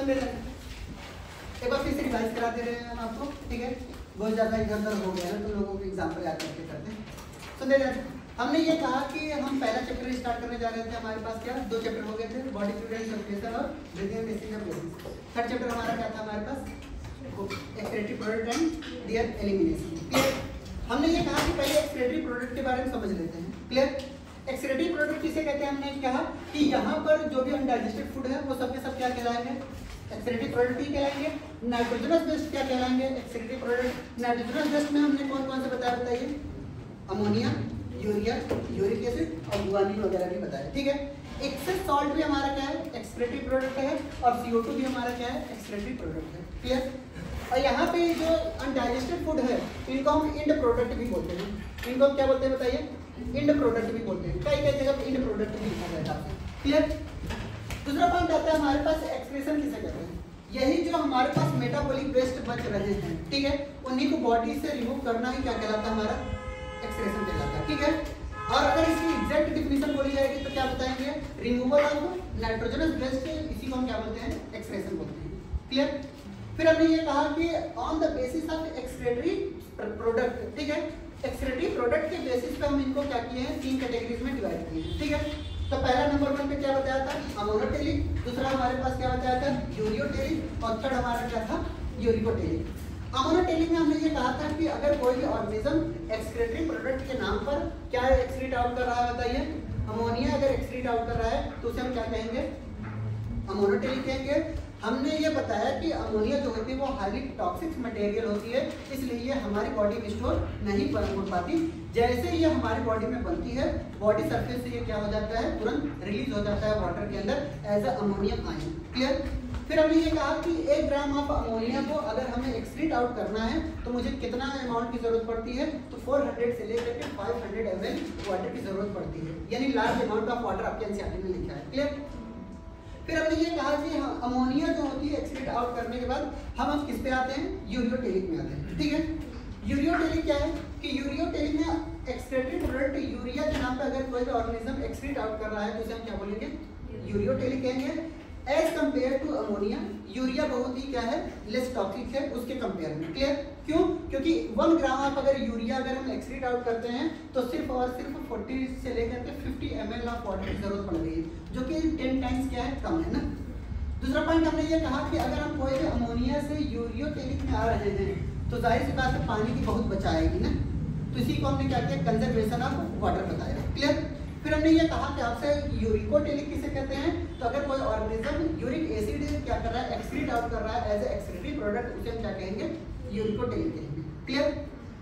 समझ रहे हैं? एक बार फिर से रिवाइज करा दे रहे हैं हम आपको, ठीक है? बहुत ज़्यादा इधर उधर हो गया है तो लोगों को एग्जाम्पल याद करके करते हैं। समझ रहे हैं? हमने ये कहा कि हम पहला चैप्टर स्टार्ट करने जा रहे थे, हमारे पास क्या 2 चैप्टर हो गए थे, बॉडी फ्लूइड एंड सर्कुलेशन और breathing and testing of gases. Third chapter हमारा क्या था हमारे पास? Excretory product and their elimination. Clear? हमने ये कहा कि पहले एक्सक्रीटरी प्रोडक्ट के बारे में समझ लेते हैं। क्लियर? एक्सक्रीटरी प्रोडक्ट किसे कहते हैं? हमने कहा कि यहाँ पर जो भी अनडाइजेस्टेड फूड है वो सबके सब क्या कहलाएंगे? एक्सक्रीटरी प्रोडक्ट ही कहलाएंगे। नाइट्रोजनस वेस्ट क्या कहलाएंगे? Excretory product. नाइट्रोजनस वेस्ट में हमने कौन कौन से बताया, बताइए? अमोनिया, यूरिया, यूरिक एसिड और गुआनिन वगैरह भी बताया, ठीक है? एक्सेस सॉल्ट भी हमारा क्या है? एक्सक्रीटरी प्रोडक्ट है। और CO2 भी हमारा क्या है? एक्सक्रीटरी प्रोडक्ट है। क्लियर? और यहाँ पे जो अनडाइजेस्टेड फूड है इनको हम इंड प्रोडक्ट भी बोलते हैं। इनको हम क्या बोलते हैं बताइए? इंड प्रोडक्ट भी बोलते हैं। कई कई जगह इंड प्रोडक्ट भी लिखा जाता है। क्लियर? दूसरा पॉइंट आता है हमारे पास एक्सक्रीशन किसे कहते हैं? यही जो हमारे पास मेटाबॉलिक वेस्ट बच रहे हैं, ठीक है, उन्हीं को बॉडी से रिमूव करना ही क्या कहलाता है? हमारा एक्सक्रीशन कहलाता है, ठीक है? और अगर इसकी एग्जैक्ट डिफिनीशन बोली जाएगी तो क्या बताएंगे? रिमूवल ऑफ नाइट्रोजनस वेस्ट, इसी को हम क्या बोलते हैं? एक्सक्रीशन बोलते हैं। क्लियर? फिर हमने ये कहा कि on the basis of excretory product, ठीक है, एक्सक्रीटरी प्रोडक्ट के बेसिस पे हम इनको क्या किए हैं? 3 कैटेगरीज में डिवाइड किए हैं, ठीक है? तो पहला नंबर 1 पे क्या बताया था? अमोनोटेलिक। दूसरा हमारे पास क्या बताया था? यूरियोटेलिक। और थर्ड हमारा क्या था? यूरिकोटेलिक। अमोनोटेलिक में हमने ये कहा था कि अगर कोई भी ऑर्गेनिज्म एक्सक्रीटरी प्रोडक्ट के नाम पर क्या एक्सक्रीट आउट कर रहा है, बताइए? अमोनिया अगर एक्सक्रीट आउट कर रहा है तो उसे हम क्या कहेंगे? अमोनोटेलिक कहेंगे। हमने ये बताया कि अमोनिया जो होती है वो हाईली टॉक्सिक मटेरियल होती है, इसलिए ये हमारी बॉडी में स्टोर नहीं हो पाती। जैसे ये हमारी बॉडी में बनती है, बॉडी सरफेस से ये क्या हो जाता है? तुरंत रिलीज हो जाता है वाटर के अंदर as a ammonium ion. Clear? फिर हमने ये कहा कि 1 ग्राम ऑफ अमोनिया को अगर हमें एक्सक्रीट आउट करना है तो मुझे कितना अमाउंट की जरूरत पड़ती है? तो 400 से लेकर के 500 ml वाटर की जरूरत पड़ती है, यानी लार्ज अमाउंट ऑफ वाटर आपके एनसीईआरटी में लिखा है। क्लियर? फिर हमने ये कहा कि अमोनिया जो होती है एक्सक्रीट आउट करने के बाद हम किस पे आते हैं? यूरियोटेलिक में आते हैं, ठीक है? यूरियोटेलिक क्या है कि यूरियोटेलिक में एक्सक्रीटरी प्रोडक्ट यूरिया के नाम पे अगर कोई भी ऑर्गेनिज्म एक्सक्रीट आउट कर रहा है तो उसे हम क्या बोलेंगे? यूरियोटेलिक कहेंगे। As compare to ammonia, urea बहुत ही क्या है? लेस टॉक्सिक है उसके कंपेयर में। क्लियर? क्यों? क्योंकि 1 ग्राम ऑफ अगर यूरिया अगर हम एक्सक्रीट आउट करते हैं तो सिर्फ और सिर्फ 40 से लेकर के 50 ml ऑफ वाटर की जरूरत पड़ रही है, जो कि 10 टाइम्स क्या है? कम है ना। दूसरा पॉइंट हमने ये कहा कि अगर हम कोई भी अमोनिया से यूरियोटेलिक में आ रहे हैं तो जाहिर सी बात है पानी की बहुत बचाएगी ना, तो इसी को हमने क्या किया? कंजर्वेशन ऑफ वाटर बताया। क्लियर? फिर हमने ये कहा कि आपसे यूरिकोटेलिक किसे कहते हैं? तो अगर कोई ऑर्गेनिज्म यूरिक एसिड क्या कर रहा है? एक्सक्रीट आउट कर रहा है एज ए एक्सक्रीटरी प्रोडक्ट, उसे हम क्या कहेंगे? यूरिकोटेलिक कहेंगे। क्लियर?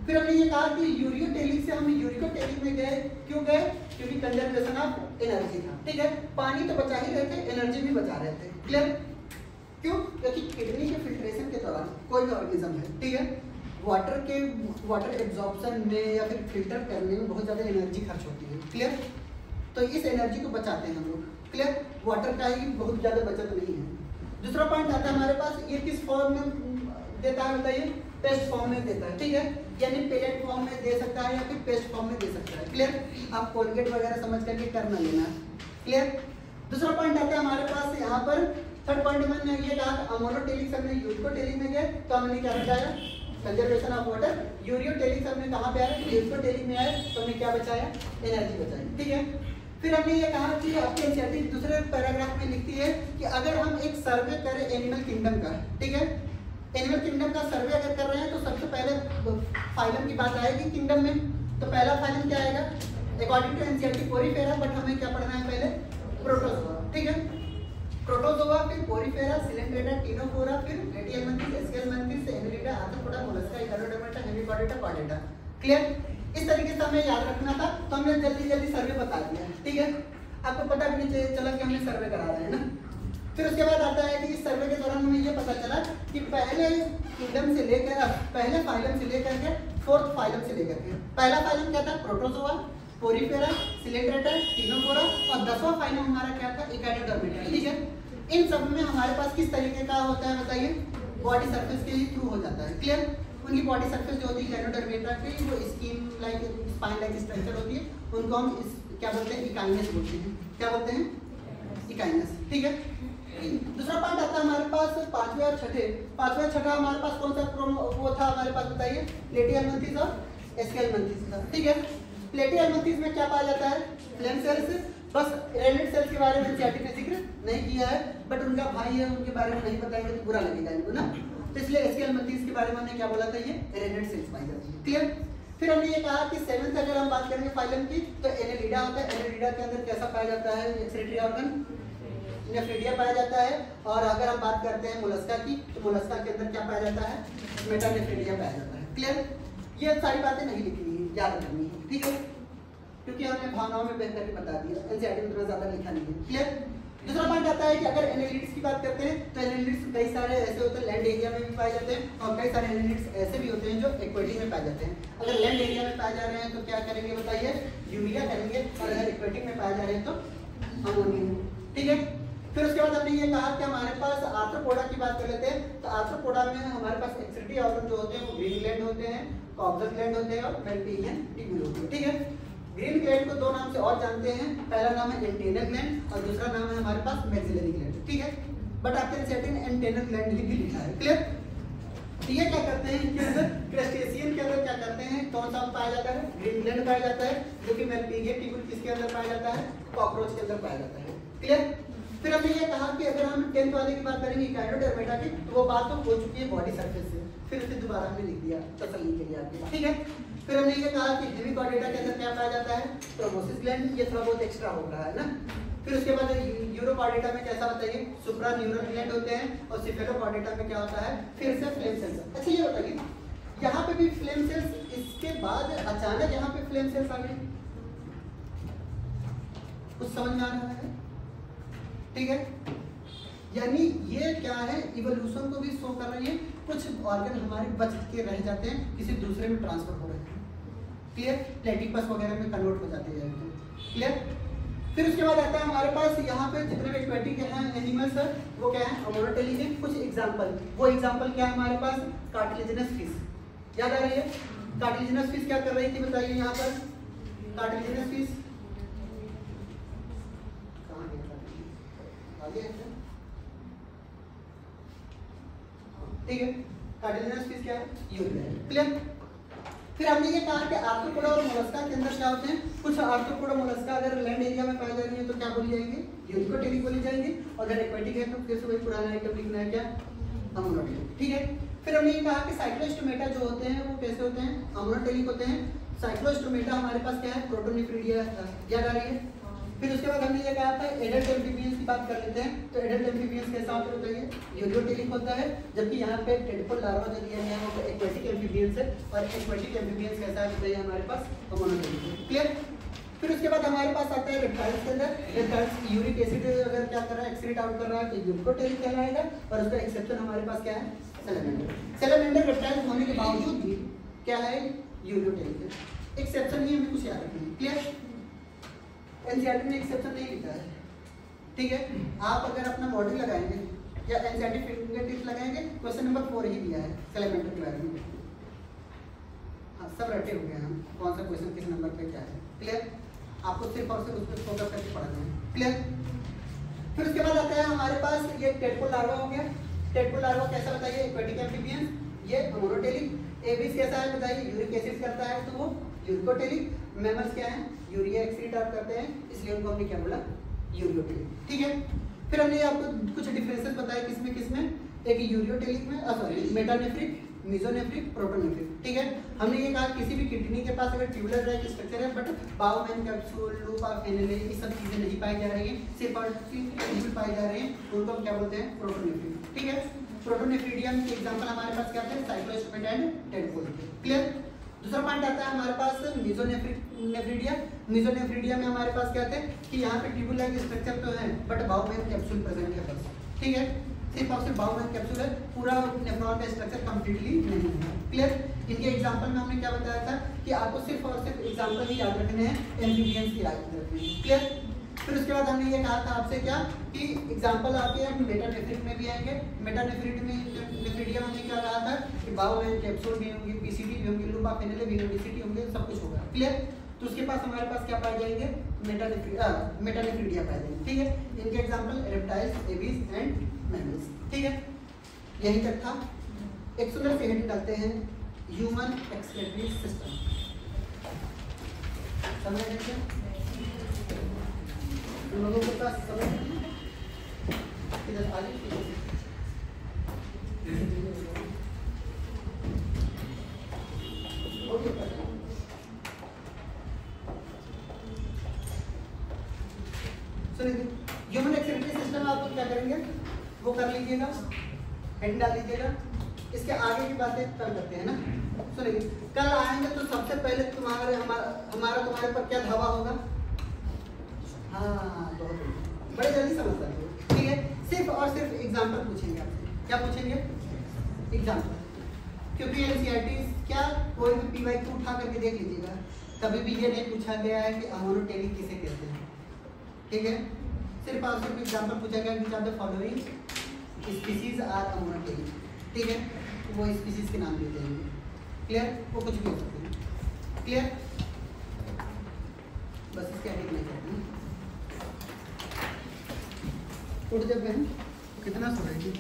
फिर हमने ये कहा कि यूरियोटेलिक से हम यूरिकोटेलिक में गए, क्यों गए? क्योंकि कंजर्वेशन ऑफ एनर्जी था, ठीक है? पानी तो बचा ही रहे थे, एनर्जी भी बचा रहे थे। क्लियर? क्यों? क्योंकि किडनी के फिल्ट्रेशन के दौरान कोई भी ऑर्गेनिज्म है, ठीक है, वाटर एब्जॉर्प्शन में या फिर फिल्टर करने में बहुत ज़्यादा एनर्जी खर्च होती है। क्लियर? तो इस एनर्जी को बचाते हैं हम लोग। क्लियर? वाटर का ही बहुत ज़्यादा बचत नहीं है। दूसरा पॉइंट आता है हमारे पास, ये किस फॉर्म में देता है बताइए? पेस्ट फॉर्म में देता है, ठीक है, यानी पेलेट फॉर्म में दे सकता है या फिर पेस्ट फॉर्म में दे सकता है। क्लियर? आप कोलगेट वगैरह समझ करके कर ना लेना। क्लियर? दूसरा पॉइंट आता है हमारे पास यहाँ पर, थर्ड पॉइंट में ये कहा अमोनोटेलिक से हमने यूरिकोटेलिक में गए तो हमने क्या बचाया? Conservation of water. यूरियोटेलिक से हमने कहाँ पे आया? यूरिकोटेलिक में आए तो हमने क्या बचाया? एनर्जी बचाई, ठीक है? फिर हमने ये कहा कि आपके एनसीईआरटी दूसरे पैराग्राफ में लिखती है कि अगर हम एक सर्वे करें एनिमल किंगडम का, ठीक है, एनिमल किंगडम का सर्वे अगर कर रहे हैं तो सबसे पहले फाइलम की बात आएगी किंगडम में। तो पहला फाइलम क्या आएगा? According to NCERT porifera, but हमें क्या पढ़ना है पहले? प्रोटोजोआ, ठीक है? प्रोटोजोआ, फिर पोरीफेरा, सिलेंड्रेटा, टिनोफोरा, फिर platyhelminthes, aschelminthes, annelida, arthropoda, mollusca, echinodermata, hemichordata, chordata. Clear? इस तरीके से हमें याद रखना था, तो हमने जल्दी जल्दी सर्वे बता दिया, ठीक है? आपको पता भी नहीं चला कि हमने सर्वे करा रहे हैं ना। फिर उसके बाद आता है कि इस सर्वे के दौरान हमें ये पता चला कि पहले किंगडम से लेकर पहले फाइलम से लेकर के 4th फाइलम से लेकर के पहला फाइलम क्या था? प्रोटोजोआ, पोरीफेरा, सिलेंड्रेटा, टिनोफोरा, और 10वां फाइलम हमारा क्या था? इगैनोडर्मेटा, ठीक है? इन सब में हमारे पास किस तरीके का होता है बताइए? बॉडी सरफेस के थ्रू हो जाता है। क्लियर? उनकी बॉडी सरफेस जो होती है इगैनोडर्मेटा की, वो skin like spine like structure होती है, उनको हम क्या बोलते हैं? इकाइनस बोलते हैं। क्या बोलते हैं? इकाइनस, ठीक है? दूसरा पॉइंट आता है हमारे पास पांचवें और छठा हमारे पास कौन सा वो था हमारे पास, बताइए, प्लेटियलमंथीज और एस्केलमंथीज था। ठीक है, प्लेटियलमंथीज में क्या पाया जाता है, फ्लेम सेल्स। बस रेनेट सेल्स के बारे में एनसीईआरटी ने जिक्र नहीं किया है, बट उनका भाई है, उनके बारे में नहीं बताएंगे तो बुरा लगेगा इनको ना, तो इसलिए एस्केलमंथीज के बारे में हमने क्या बोला था, ये रेनेट सेल्स पाई जाती है। क्लियर। फिर हमने ये कहा कि सेवेंथ अगर हम बात करेंगे फाइलम की तो एनेलिडा होता है। एनेलिडा के अंदर कैसा पाया जाता है, एक्सक्रीटरी ऑर्गन नेफ्रिडिया पाया जाता है। और अगर हम बात करते हैं मोलस्का की तो मोलस्का के अंदर क्या पाया जाता है, मेटानेफ्रिडिया पाया जाता है। क्लियर। ये सारी बातें नहीं लिखी हुई, याद रखनी है। ठीक है, क्योंकि हमने भावनाओं में बहन करके बता दिया, एनसीईआरटी में इतना ज्यादा लिखा नहीं है। क्लियर। दूसरा पॉइंट आता है कि अगर एनेलिड्स की बात करते हैं तो एनेलिड्स कई सारे ऐसे होते हैं लैंड एरिया में भी पाए जाते हैं और कई सारे एनेलिड्स ऐसे भी होते हैं जो एक्वेटिक में पाए जाते हैं। अगर लैंड एरिया में पाए जा रहे हैं तो क्या करेंगे बताइए, यूरिया करेंगे, और अगर एक्वेटिक में पाए जा रहे हैं तो अमोनियम। ठीक है। फिर उसके बाद हमने ये कहा कि हमारे पास आर्थ्रोपोडा की बात कर लेते हैं। तो आर्थ्रोपोडा में हमारे पास एक्सक्रीटरी ऑर्गन जो होते हैं वो ग्रीन ग्लैंड होते हैं, कॉब्जर ग्लैंड होते हैं और मेल्पिजियन ट्यूब्यूल होते हैं। ठीक है। ग्रीन ग्लैंड को दो नाम से और जानते हैं, पहला नाम है एंटेनल ग्लैंड और दूसरा नाम है हमारे पास मैक्सिलरी ग्लैंड। ठीक है, बट आपके एनसीईआरटी ने एंटेनल ग्लैंड ही लिखा है। क्लियर। तो ये क्या करते हैं कि अंदर क्रस्टेशियन के अंदर क्या करते हैं, कौन सा पाया जाता है, ग्रीन ग्लैंड पाया जाता है, जो कि मेल्पिजियन ट्यूब्यूल किसके अंदर पाया जाता है, कॉकरोच के अंदर पाया जाता है। क्लियर। फिर हमने ये कहा कि अगर हम 10th वाले की बात करेंगे इकाइडोडर्मेटा की, तो वो बात तो हो चुकी है बॉडी सरफेस से, फिर उसे दोबारा हमने लिख दिया तसल्ली के लिए आपके। ठीक है। फिर हमने ये कहा कि हेमिकॉर्डेटा के अंदर क्या पाया जाता है, प्रोमोसिस ग्लैंड। ये थोड़ा बहुत एक्स्ट्रा हो रहा है ना। फिर उसके बाद यूरोकॉर्डेटा में कैसा बताइए, सुप्रा न्यूरल ग्लैंड होते हैं और सिफेलोकॉर्डेटा में क्या होता है, फिर से फ्लेम सेल्स। अच्छा ये बताइए, यहाँ पे भी फ्लेम सेल्स, इसके बाद अचानक यहाँ पे फ्लेम सेल्स आ गए, कुछ समझ में आ रहा है? ठीक है, यानी ये क्या है, इवोल्यूशन को भी शो कर रही है। कुछ ऑर्गन हमारे बच के रह जाते हैं, किसी दूसरे में ट्रांसफर हो रहे हैं। क्लियर। प्लेटिपस वगैरह में कन्वर्ट हो जाते हैं। क्लियर। फिर उसके बाद आता है हमारे पास यहाँ पे जितने भी एक्वेटिक हैं एनिमल्स है वो क्या है, अमोनोटेली के कुछ एग्जांपल। वो एग्जांपल क्या है हमारे पास, कार्टिलेजिनस फिश। याद आ रही है, कार्टिलेजिनस फिश क्या कर रही थी बताइए, यहाँ पर कार्टिलेजिनस फिश ठीक है, कार्टिलेजिनस फिश क्या है, यूरिया। क्लियर। फिर हमने ये कहा कि आर्थ्रोपोडा और मोलस्का के अंदर क्या होते हैं, कुछ आर्थ्रोपोडा मोलस्का अगर लैंड एरिया में पाई जा रही है तो क्या बोली जाएंगे, यूरिकोटेलिक बोली जाएंगी, और अगर एक्वेटिक है तो फिर से वही पुराना आइटम लिखना है, क्या, अमोनोटेलिक। ठीक है। फिर हमने ये कहा कि साइक्लोस्टोमेटा जो होते हैं वो कैसे होते हैं, अमोनोटेलिक होते हैं। साइक्लोस्टोमेटा हमारे पास क्या है, प्रोटोनेफ्रिडिया। याद आ रही है। फिर उसके बाद हमने ये कहा था एडल्ट एम्फीबियंस की बात कर लेते हैं। तो एडल्ट एम्फीबियंस कैसा होता है, यूरियोटेलिक होता है, जबकि यहाँ पे टेडपोल लार्वा जो दिया गया है वो एक्वेटिक एम्फीबियंस है, और एक्वेटिक एम्फीबियंस कैसा है बताइए हमारे पास, अमोनोटेलिक है। क्लियर। फिर उसके बाद हमारे पास आता है रेप्टाइल्स के अंदर। रेप्टाइल्स यूरिक एसिड अगर क्या कर रहा है, एक्सक्रीट आउट कर रहा है तो यूरिकोटेलिक कहलाएगा, और उसका एक्सेप्शन हमारे पास क्या है, सैलमेंडर। सैलमेंडर रेप्टाइल्स होने के बावजूद भी क्या है, यूरियोटेलिक है। एक्सेप्शन ही हमें कुछ याद रखना है। क्लियर। एनसीईआरटी ने एक्सेप्शन नहीं लिखा है। ठीक है, आप अगर अपना मॉडल लगाएंगे या एनसीईआरटी फिंगर टिप्स लगाएंगे, क्वेश्चन नंबर 4 ही दिया है सैलमेंडर के बारे में। हाँ, सब रटे हो गए हम, कौन सा क्वेश्चन किस नंबर पे क्या है। क्लियर। आपको सिर्फ और सिर्फ उस पर फोकस करके पढ़ना है। क्लियर। फिर उसके बाद आता है हमारे पास ये टेडपोल लार्वा हो गया। टेडपोल लार्वा कैसा बताइए, एक्वेटिक एम्फीबियंस, ये अमोनोटेलिक। एविस कैसा है बताइए, यूरिक एसिड करता है तो वो यूरिकोटेलिक। मैमल्स क्या है, यूरिया एक्सक्रीट आउट करते हैं, इसलिए उनको हमने क्या बोला, यूरियोटेलिक। ठीक है। फिर हमने आपको कुछ डिफरेंसेस बताए किसमें किसमें, एक यूरियोटेलिक में, सॉरी मेटानेफ्रिक, मेसोनेफ्रिक, प्रोटोनेफ्रिक। ठीक है। हमने ये कहा किसी भी किडनी के पास अगर ट्यूबुलर ड्रैग स्ट्रक्चर है बट बाउमेन कैप्सूल, लूपा, फेनेले ये सब चीजें नहीं पाई जा रही हैं, सिर्फ ट्यूबुल पाई जा रही हैं, उनको हम क्या बोलते हैं, प्रोटोनेफ्रिक। ठीक है। प्रोटोनेफ्रिडियम के एग्जांपल हमारे पास क्या थे, साइक्लोस्टोमेटा एंड टेडपोल। क्लियर। दूसरा पॉइंट आता है हमारे पास मेसोनेफ्रिडिया। मेसोनेफ्रिडिया में हमारे पास क्या थे कि यहाँ पे ट्यूबुल लाइक स्ट्रक्चर तो है बट बाउमेन कैप्सूल प्रेजेंट है बस। ठीक है, सिर्फ और सिर्फ बाउमेन कैप्सूल है, पूरा नेफ्रॉन का स्ट्रक्चर कंप्लीटली नहीं है। क्लियर। इनके एग्जांपल में हमने क्या बताया था कि आपको सिर्फ और सिर्फ एग्जांपल ही याद रखने हैं, एम्फीबियंस की याद रखनी है। क्लियर। फिर उसके बाद हमने ये कहा था आपसे क्या कि एग्जांपल आपके मेटानेफ्रिक में भी आएंगे। मेटानेफ्रिक में नेफ्रिडियम हमने क्या कहा था कि बाउमेन कैप्सूल भी होंगे, पीसीटी भी होंगे, लूपा, फेनेले भी होंगे, डीसीटी होंगे, सब कुछ होगा। क्लियर। तो उसके पास हमारे पास क्या पाए जाएंगे, मेटानेफ्रीडिया पाए जाएंगे। ठीक है, इनके example reptiles, Abies and mammals. ठीक है, यही तक था। एक सुंदर सी हेडिंग डालते हैं, ह्यूमन एक्सक्रीटरी सिस्टम। समझ रहे हैं लोगों के पास? समझ इधर आगे ह्यूमन एक्सक्रीटरी सिस्टम आप क्या करेंगे वो कर लीजिएगा, हेडिंग डाल लीजिएगा। इसके आगे की बातें कर करते हैं ना। सुनिए, कल आएंगे तो सबसे पहले हमारा तुम्हारे पर क्या धावा होगा? हाँ, बहुत बड़े जल्दी समझ सकते हो। ठीक है, सिर्फ और सिर्फ एग्जाम्पल पूछेंगे आपसे। क्या पूछेंगे? एग्जाम्पल। क्योंकि एनसीईआरटी क्या कोई भी पीवाईक्यू उठा करके देख लीजिएगा, कभी भी ये नहीं पूछा गया है कि अमोनोटेलिक किसे कहते हैं। ठीक है, सिर्फ और सिर्फ एग्जाम्पल पूछा गया which are the following species are ammonotelic. ठीक है, वो स्पीसीज के नाम दिए जाएंगे। क्लियर? वो कुछ भी हो सकते हैं। क्लियर? बस इसके आगे नहीं करते हैं। उठ जब बहन कितना सो रही थी?